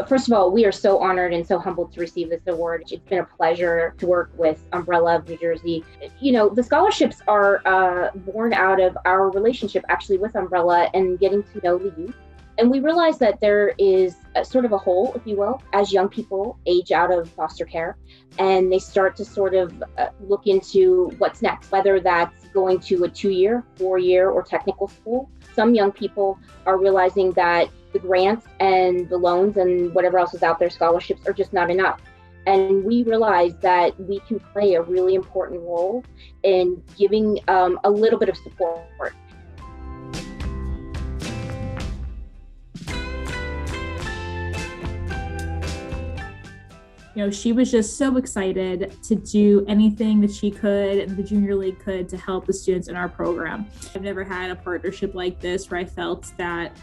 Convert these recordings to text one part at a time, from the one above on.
First of all, we are so honored and so humbled to receive this award. It's been a pleasure to work with Umbrella of New Jersey. The scholarships are born out of our relationship actually with Umbrella and getting to know the youth. And we realize that there is sort of a hole, if you will, as young people age out of foster care and they start to sort of look into what's next, whether that's going to a 2-year, 4-year, or technical school. Some young people are realizing that the grants and the loans and whatever else is out there, scholarships, are just not enough. And we realize that we can play a really important role in giving a little bit of support. She was just so excited to do anything that she could and the Junior League could to help the students in our program. I've never had a partnership like this where I felt that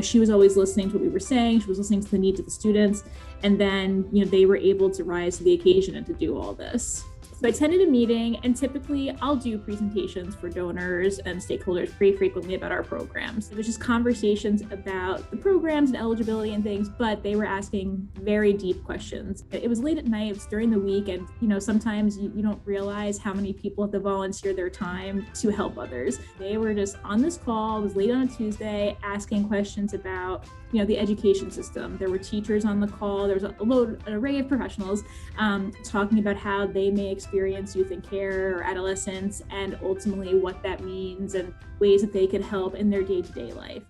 she was always listening to what we were saying. She was listening to the needs of the students. And then, they were able to rise to the occasion and to do all this. So I attended a meeting, and typically I'll do presentations for donors and stakeholders pretty frequently about our programs. It was just conversations about the programs and eligibility and things, but they were asking very deep questions. It was late at night, it was during the week, and sometimes you don't realize how many people have to volunteer their time to help others. They were just on this call, it was late on a Tuesday, asking questions about the education system. There were teachers on the call. There was an array of professionals talking about how they may experience youth in care or adolescence, and ultimately what that means and ways that they could help in their day-to-day life.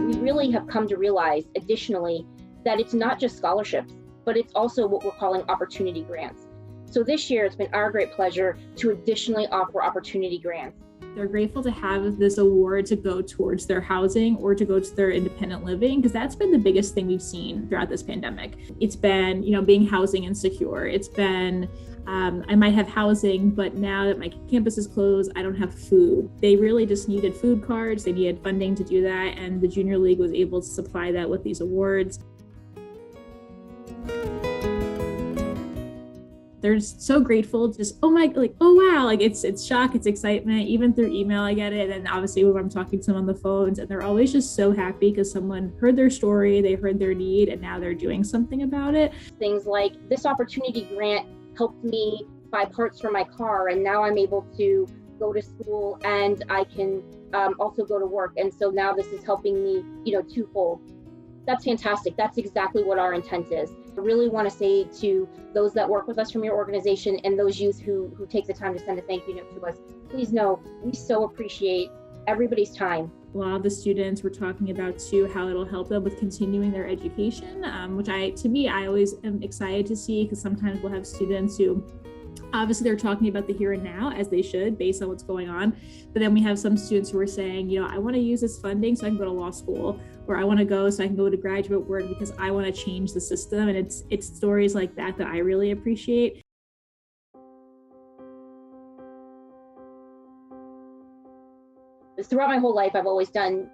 We really have come to realize, additionally, that it's not just scholarships, but it's also what we're calling opportunity grants. So this year, it's been our great pleasure to additionally offer opportunity grants. They're grateful to have this award to go towards their housing or to go to their independent living, because that's been the biggest thing we've seen throughout this pandemic. It's been, being housing insecure. It's been, I might have housing, but now that my campus is closed, I don't have food. They really just needed food cards. They needed funding to do that. And the Junior League was able to supply that with these awards. They're so grateful, just, oh wow, it's shock, it's excitement. Even through email, I get it. And obviously when I'm talking to them on the phones, and they're always just so happy because someone heard their story, they heard their need, and now they're doing something about it. Things like this opportunity grant helped me buy parts for my car, and now I'm able to go to school and I can also go to work. And so now this is helping me, twofold. That's fantastic. That's exactly what our intent is. I really want to say to those that work with us from your organization and those youth who take the time to send a thank you note to us, please know we so appreciate everybody's time. A lot of the students were talking about too how it'll help them with continuing their education, which I always am excited to see, because sometimes we'll have students who obviously they're talking about the here and now, as they should, based on what's going on. But then we have some students who are saying, I want to use this funding so I can go to law school, or I want to go so I can go to graduate work because I want to change the system. And it's stories like that I really appreciate. Throughout my whole life, I've always done,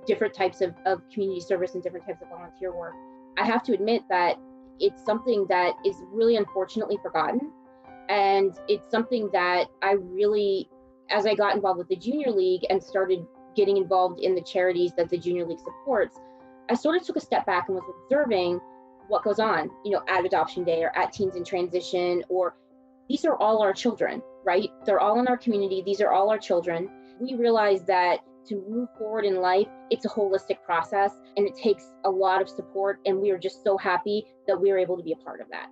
different types of community service and different types of volunteer work. I have to admit that it's something that is really unfortunately forgotten. And it's something that I really, as I got involved with the Junior League and started getting involved in the charities that the Junior League supports, I sort of took a step back and was observing what goes on, at Adoption Day or at Teens in Transition, or these are all our children, right? They're all in our community. These are all our children. We realize that to move forward in life, it's a holistic process and it takes a lot of support. And we are just so happy that we are able to be a part of that.